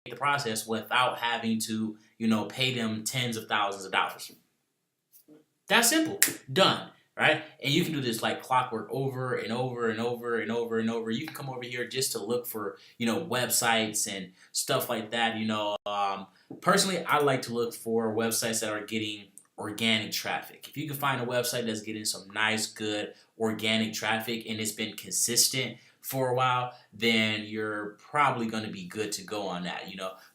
the process without having to, pay them tens of thousands of dollars. That's simple. Done. Right? And you can do this like clockwork over and over and over and over and over. You can come over here just to look for, websites and stuff like that. Personally, I like to look for websites that are getting organic traffic. If you can find a website that's getting some nice, good organic traffic and it's been consistent for a while, then you're probably going to be good to go on that.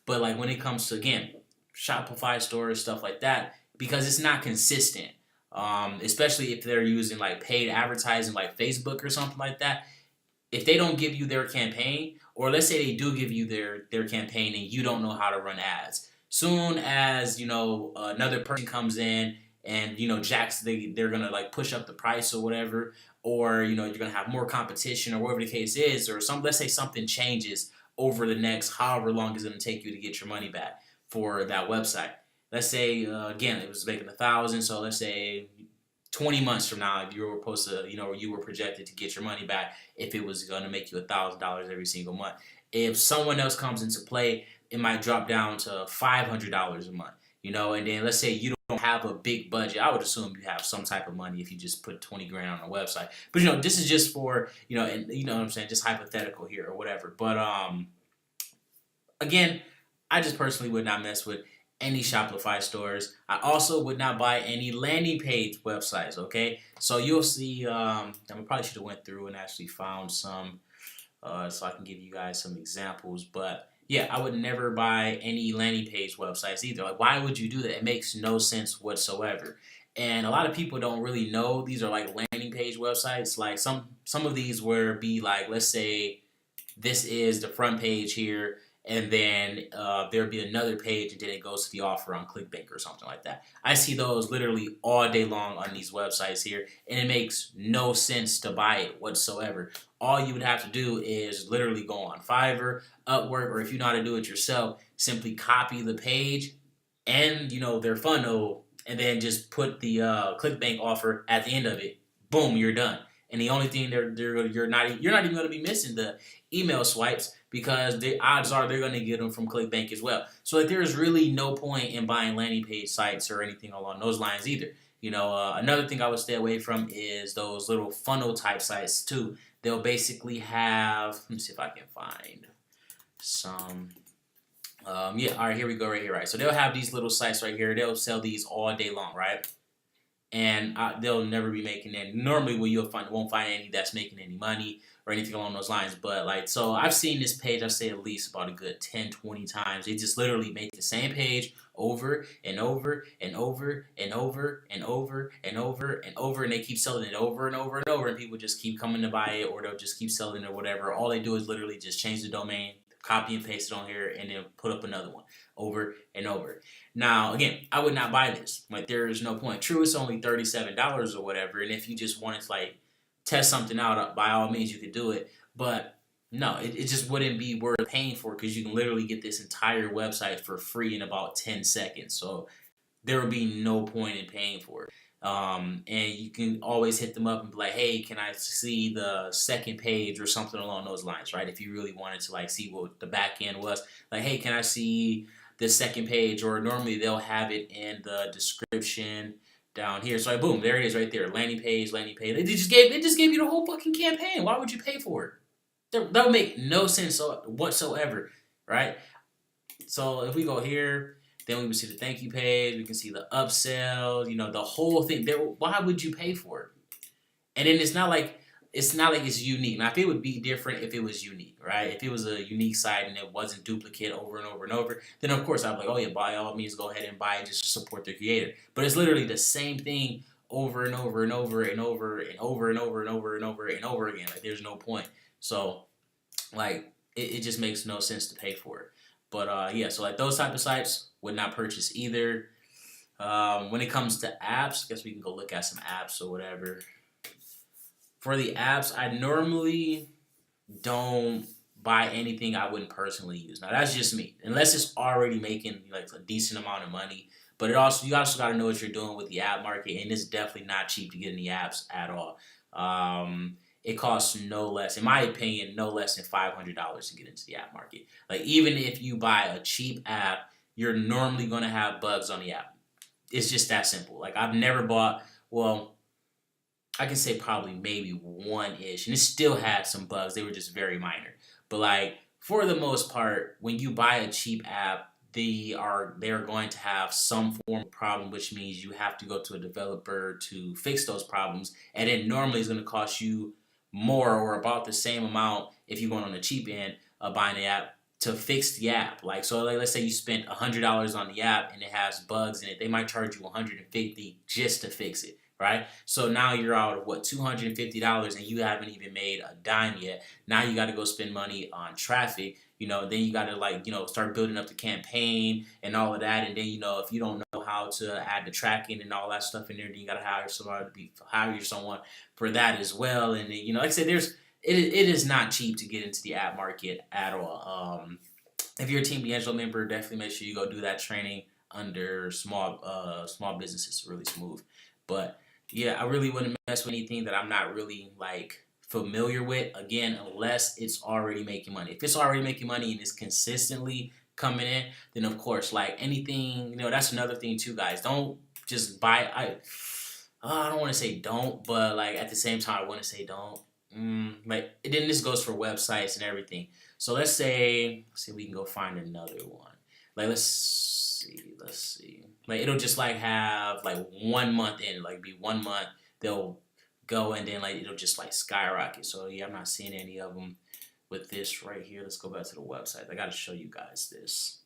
But like when it comes to, again, Shopify stores, stuff like that, because it's not consistent, especially if they're using like paid advertising like Facebook or something like that. If they don't give you their campaign, or let's say they do give you their campaign and you don't know how to run ads, soon as another person comes in and jacks, they're gonna like push up the price or whatever, or you're gonna have more competition or whatever the case is, or let's say something changes over the next however long it's gonna take you to get your money back for that website. Let's say again it was making 1,000, so let's say 20 months from now, if you were supposed to, you were projected to get your money back, if it was going to make you $1,000 every single month. If someone else comes into play, it might drop down to $500 a month, and then let's say you don't have a big budget. I would assume you have some type of money if you just put 20 grand on a website. But, this is just for, and you know what I'm saying, just hypothetical here or whatever. But, again, I just personally would not mess with any Shopify stores. I also would not buy any landing page websites, okay? So you'll see, I probably should have went through and actually found some, so I can give you guys some examples. But yeah, I would never buy any landing page websites either. Like, why would you do that? It makes no sense whatsoever. And a lot of people don't really know these are like landing page websites. Like some of these will be like, let's say this is the front page here, and then there'll be another page, and then it goes to the offer on ClickBank or something like that. I see those literally all day long on these websites here, and it makes no sense to buy it whatsoever. All you would have to do is literally go on Fiverr, Upwork, or if you know how to do it yourself, simply copy the page and their funnel, and then just put the ClickBank offer at the end of it. Boom, you're done. And the only thing you're not even going to be missing the email swipes, because the odds are they're going to get them from ClickBank as well. So like there's really no point in buying landing page sites or anything along those lines either. Another thing I would stay away from is those little funnel type sites too. They'll basically have, let me see if I can find some. Yeah, all right, here we go right here, right? So they'll have these little sites right here. They'll sell these all day long, right? And they'll never be making any. Normally, won't find any that's making any money or anything along those lines. But like, so I've seen this page, I'd say at least about a good 10, 20 times. They just literally make the same page over and over and over and over and over and over and over, and they keep selling it over and over and over, and people just keep coming to buy it, or they'll just keep selling it or whatever. All they do is literally just change the domain, copy and paste it on here, and then put up another one over and over. Now, again, I would not buy this. Like, there is no point. True, it's only $37 or whatever, and if you just wanted to like test something out, by all means, you could do it. But no, it just wouldn't be worth paying for, because you can literally get this entire website for free in about 10 seconds. So there would be no point in paying for it. And you can always hit them up and be like, hey, can I see the second page or something along those lines, right? If you really wanted to like see what the back end was, like, hey, can I see the second page? Or normally they'll have it in the description down here. So boom, there it is right there. Landing page, landing page. They just gave you the whole fucking campaign. Why would you pay for it? That would make no sense whatsoever, right? So if we go here, then we would see the thank you page. We can see the upsell, the whole thing. Why would you pay for it? And then it's not like it's unique. Now, if it would be different if it was unique, right? If it was a unique site and it wasn't duplicate over and over and over, then of course I'd be like, oh yeah, by all means, go ahead and buy it just to support the creator. But it's literally the same thing over and over and over and over and over and over and over and over and over again. Like, there's no point. So like it just makes no sense to pay for it. But yeah, so like those type of sites would not purchase either. When it comes to apps, I guess we can go look at some apps or whatever. For the apps, I normally don't buy anything I wouldn't personally use. Now that's just me, unless it's already making like a decent amount of money. But you also got to know what you're doing with the app market, and it's definitely not cheap to get in the apps at all. it costs no less, in my opinion, no less than $500 to get into the app market. Like even if you buy a cheap app, you're normally going to have bugs on the app. It's just that simple. Like I've never bought, well, I can say probably maybe one-ish, and it still had some bugs. They were just very minor. But like for the most part, when you buy a cheap app, they're going to have some form of problem, which means you have to go to a developer to fix those problems, and then normally it's going to cost you more or about the same amount if you're going on the cheap end of buying the app to fix the app. Like so, like let's say you spent $100 on the app and it has bugs in it, they might charge you $150 just to fix it. Right? So now you're out of what, $250 and you haven't even made a dime yet. Now you got to go spend money on traffic. Then you got to start building up the campaign and all of that. And then if you don't know how to add the tracking and all that stuff in there, then you got to hire someone for that as well. And then like I said, it is not cheap to get into the app market at all. If you're a Team DeAngelo member, definitely make sure you go do that training under small businesses. It's really smooth. But yeah, I really wouldn't mess with anything that I'm not really familiar with, again, unless it's already making money. If it's already making money and it's consistently coming in, then of course, like anything, that's another thing too, guys. Don't just buy. I don't want to say don't, but like at the same time, I want to say don't. Then this goes for websites and everything. So let's say we can go find another one. Like let's see. Like it'll just have 1 month in, be 1 month they'll go and then it'll just skyrocket. So yeah, I'm not seeing any of them with this right here. Let's go back to the website. I got to show you guys this.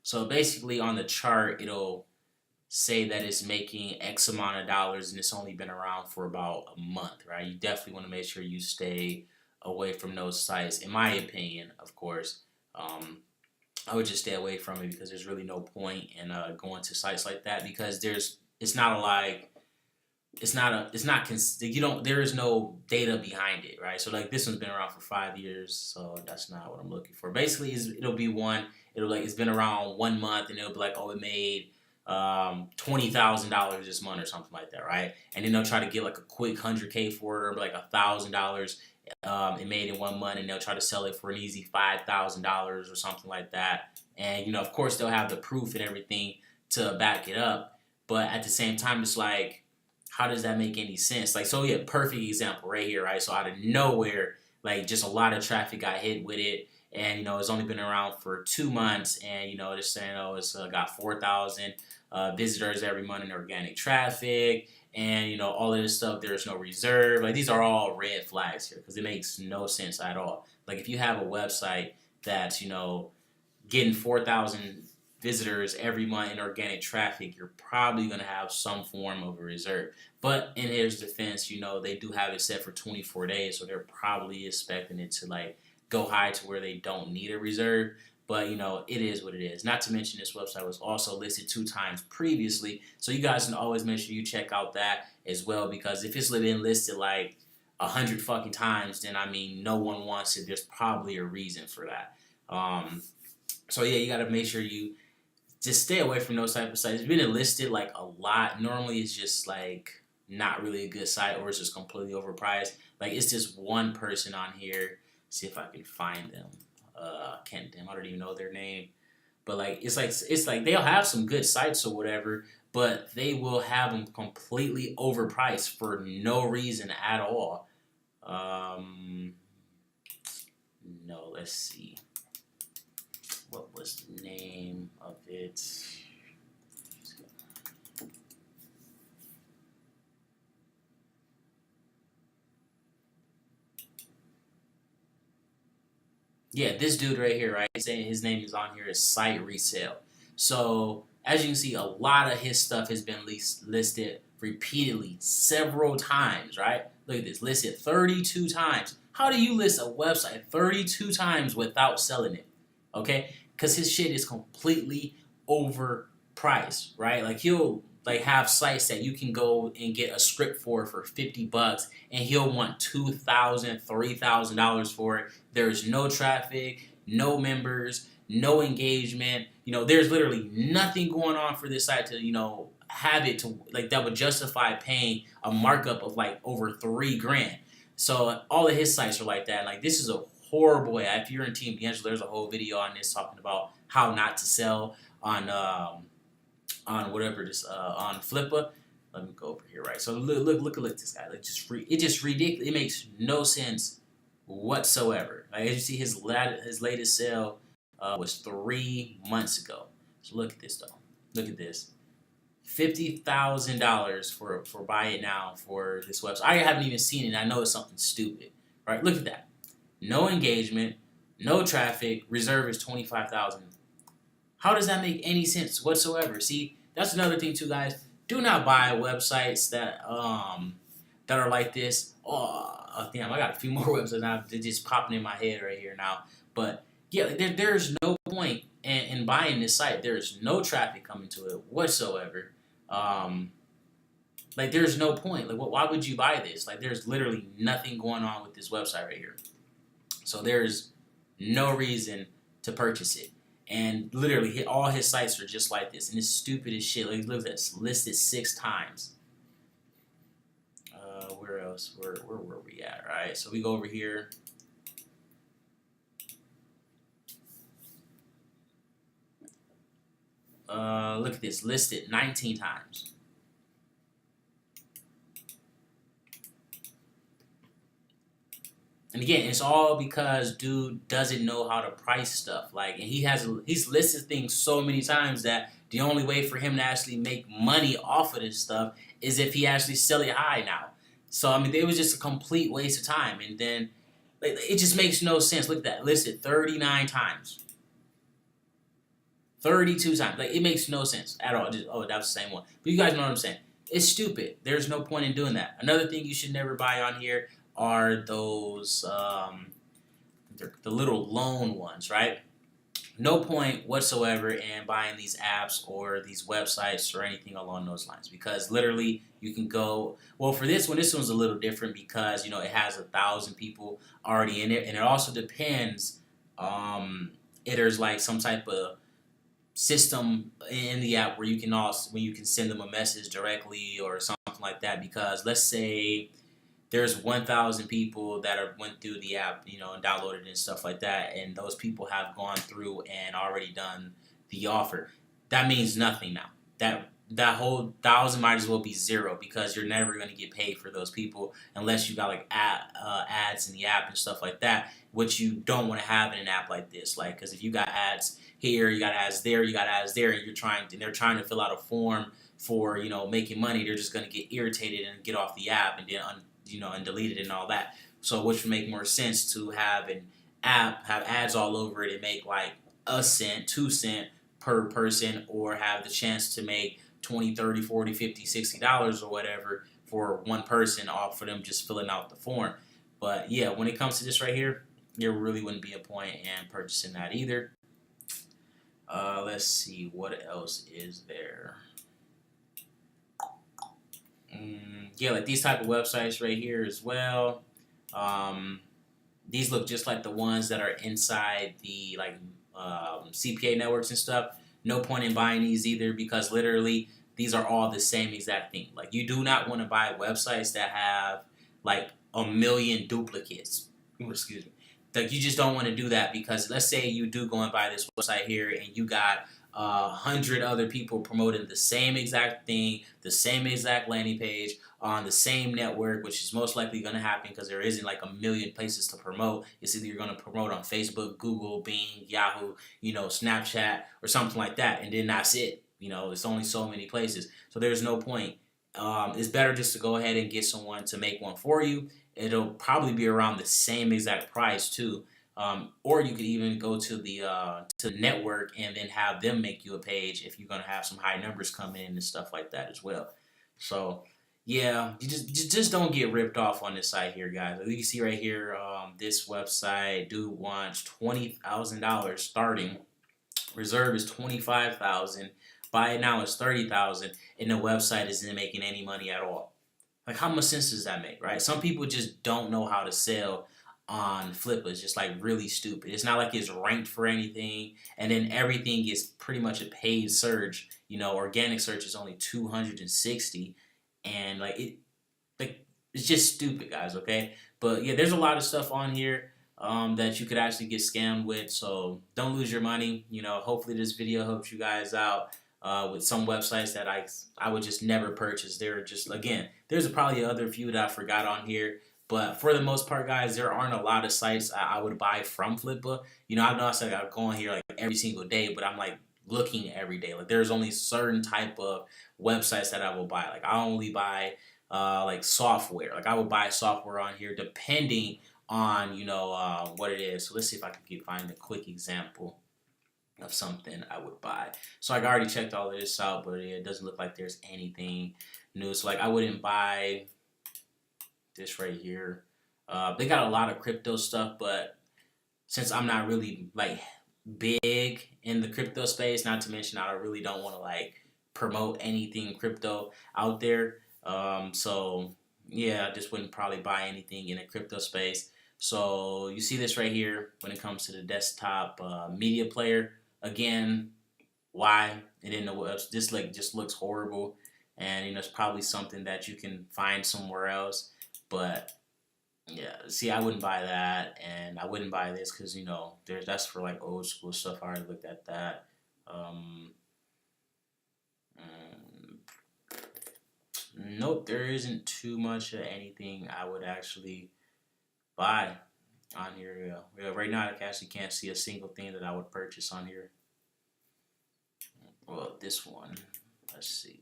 So basically on the chart, it'll say that it's making X amount of dollars and it's only been around for about a month, right? You definitely want to make sure you stay away from those sites. In my opinion, of course, I would just stay away from it because there's really no point in going to sites like that because there is no data behind it, right? So this one's been around for 5 years, so that's not what I'm looking for. Basically, it'll be it's been around 1 month and it'll be it made $20,000 this month or something like that, right? And then they'll try to get a quick $100K for it or $1,000 it made in 1 month, and they'll try to sell it for an easy $5,000 or something like that. And of course they'll have the proof and everything to back it up, but at the same time it's how does that make any sense? Perfect example right here, right? So out of nowhere, just a lot of traffic got hit with it, and it's only been around for 2 months, and they're saying it's got 4,000 visitors every month in organic traffic, and all of this stuff. There's no reserve. These are all red flags here because it makes no sense at all. If you have a website that's getting 4,000 visitors every month in organic traffic, you're probably going to have some form of a reserve. But in his defense, they do have it set for 24 days, so they're probably expecting it to go high to where they don't need a reserve. But it is what it is. Not to mention this website was also listed 2 times previously, so you guys can always make sure you check out that as well, because if it's been listed 100 fucking times, then no one wants it. There's probably a reason for that. So yeah, you gotta make sure you just stay away from those type of sites. It's been listed a lot. Normally it's just not really a good site, or it's just completely overpriced. It's just one person on here. See if I can find them. I don't even know their name. But it's they'll have some good sites or whatever, but they will have them completely overpriced for no reason at all. No, let's see. What was the name of it? Yeah, this dude right here, right? Saying his name is on here is Site Resale. So as you can see, a lot of his stuff has been listed repeatedly several times, right? Look at this, listed 32 times. How do you list a website 32 times without selling it? Okay, because his shit is completely overpriced, right? He'll have sites that you can go and get a script for $50, and he'll want $2,000, $3,000 for it. There's no traffic, no members, no engagement. There's literally nothing going on for this site to have it to like that would justify paying a markup of like over $3 grand. So all of his sites are like that. Like this is a horrible way. If you're in Team DeAngelo, there's a whole video on this talking about how not to sell on whatever this on Flippa. Let me go over here, right? So look at this guy. Like it just ridiculous. It makes no sense whatsoever. Like as you see, his latest sale was 3 months ago. So look at this though. Look at this. $50,000 for buy it now for this website. I haven't even seen it. I know it's something stupid, right? Look at that. No engagement, no traffic. Reserve is 25,000. How does that make any sense whatsoever? See, that's another thing too, guys. Do not buy websites that are like this. Oh damn! I got a few more websites now. They're just popping in my head right here now. But yeah, there's no point in buying this site. There's no traffic coming to it whatsoever. Like there's no point. Like why would you buy this? Like there's literally nothing going on with this website right here. So there's no reason to purchase it. And literally, all his sites are just like this, and it's stupid as shit. Like look at this, listed 6 times. Where else? Where were we at? Right. So we go over here. Look at this, listed 19 times. And again, it's all because dude doesn't know how to price stuff. Like, and he's listed things so many times that the only way for him to actually make money off of this stuff is if he actually sell it high now. So I mean, it was just a complete waste of time. And then it just makes no sense. Look at that, listed 39 times, 32 times. Like it makes no sense at all. Just that was the same one. But you guys know what I'm saying. It's stupid. There's no point in doing that. Another thing you should never buy on here are those the little loan ones, right? No point whatsoever in buying these apps or these websites or anything along those lines, because literally you can go, well, for this one's a little different because it has 1,000 people already in it, and it also depends if there's like some type of system in the app where you can send them a message directly or something like that. Because let's say there's 1,000 people that went through the app, and downloaded it and stuff like that, and those people have gone through and already done the offer. That means nothing now. That whole 1,000 might as well be zero, because you're never going to get paid for those people unless you got like ads in the app and stuff like that, which you don't want to have in an app like this. Like, because if you got ads here, you got ads there, and they're trying to fill out a form for making money, they're just going to get irritated and get off the app and then and delete it and all that. So which would make more sense to have an app, have ads all over it, and make like 1 cent, 2 cent per person, or have the chance to make $20, $30, $40, $50, $60 or whatever for one person off for them just filling out the form. But yeah, when it comes to this right here, there really wouldn't be a point in purchasing that either. Let's see, what else is there? Yeah, like these type of websites right here as well. These look just like the ones that are inside the CPA networks and stuff. No point in buying these either, because literally these are all the same exact thing. Like, you do not want to buy websites that have like 1 million duplicates. Excuse me. Like, you just don't want to do that, because let's say you do go and buy this website here and you got 100 other people promoting the same exact thing, the same exact landing page on the same network, which is most likely going to happen because there isn't like 1 million places to promote. It's either you're going to promote on Facebook, Google, Bing, Yahoo, Snapchat, or something like that, and then that's it. It's only so many places, so there's no point. It's better just to go ahead and get someone to make one for you. It'll probably be around the same exact price too. Or you could even go to the network and then have them make you a page if you're gonna have some high numbers coming in and stuff like that as well. So yeah, you just don't get ripped off on this site here, guys. Like you can see right here, this website, dude wants $20,000 starting. Reserve is $25,000. Buy it now is $30,000, and the website isn't making any money at all. Like, how much sense does that make, right? Some people just don't know how to sell on Flippa is just like really stupid. It's not like it's ranked for anything, and then everything is pretty much a paid search. Organic search is only 260, and like it's just stupid, guys. Okay, but yeah, there's a lot of stuff on here that you could actually get scammed with. So don't lose your money. Hopefully this video helps you guys out. With some websites that I would just never purchase. They're just, again, there's probably other few that I forgot on here. But for the most part, guys, there aren't a lot of sites I would buy from Flippa. I know I said I go on here like every single day, but I'm like looking every day. Like there's only certain type of websites that I will buy. Like I only buy like software. Like I would buy software on here depending on what it is. So let's see if I can find a quick example of something I would buy. So I already checked all of this out, but yeah, it doesn't look like there's anything new. So like I wouldn't buy this right here. They got a lot of crypto stuff, but since I'm not really like big in the crypto space, not to mention I really don't want to like promote anything crypto out there. So yeah, I just wouldn't probably buy anything in the crypto space. So you see this right here when it comes to the desktop media player. Again, why? It didn't know what this like just looks horrible, and it's probably something that you can find somewhere else. But yeah, see, I wouldn't buy that, and I wouldn't buy this because that's for like old school stuff. I already looked at that. Nope, there isn't too much of anything I would actually buy on here. Yeah, right now I actually can't see a single thing that I would purchase on here. Well, this one, let's see.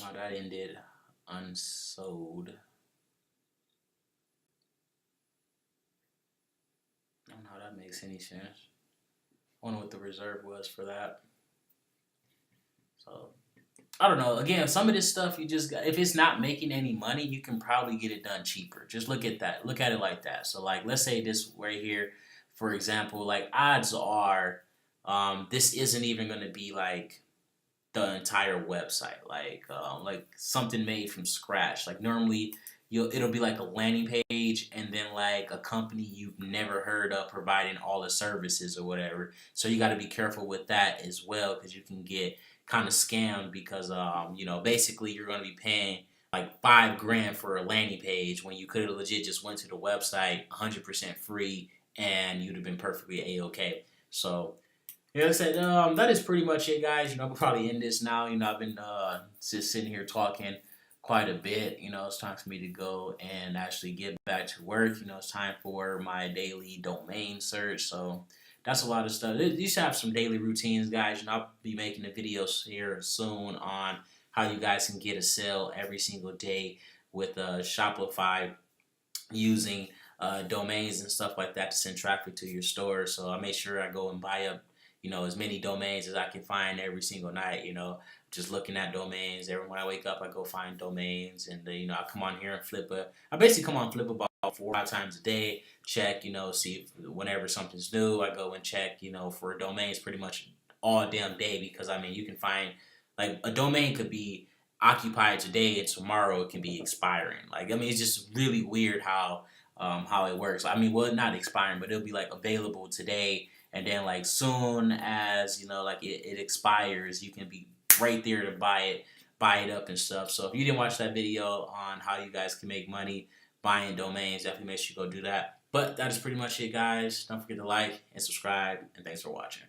Oh, that ended unsold. I don't know how that makes any sense. I wonder what the reserve was for that. So I don't know. Again, some of this stuff if it's not making any money, you can probably get it done cheaper. Just look at that. Look at it like that. So like, let's say this right here, for example, like odds are, this isn't even going to be like the entire website, like something made from scratch. Like normally, it'll be like a landing page and then like a company you've never heard of providing all the services or whatever. So you got to be careful with that as well because you can get kind of scammed because basically you're going to be paying like $5,000 for a landing page when you could have legit just went to the website 100% free and you'd have been perfectly a-okay. So yeah, like I said, that is pretty much it, guys. We'll probably end this now. I've been just sitting here talking quite a bit. It's time for me to go and actually get back to work. It's time for my daily domain search. So that's a lot of stuff. You should have some daily routines, guys. I'll be making the videos here soon on how you guys can get a sale every single day with Shopify using domains and stuff like that to send traffic to your store. So I make sure I go and buy up as many domains as I can find every single night, just looking at domains. When I wake up, I go find domains, and I come on here and Flippa. I basically come on Flippa about 4 or 5 times a day, check, see if whenever something's new, I go and check, for domains pretty much all damn day because, you can find, like, a domain could be occupied today and tomorrow it can be expiring. It's just really weird how it works. Well, not expiring, but it'll be, like, available today, and then like soon as it expires, you can be right there to buy it up and stuff. So if you didn't watch that video on how you guys can make money buying domains, definitely make sure you go do that. But that is pretty much it, guys. Don't forget to like and subscribe, and thanks for watching.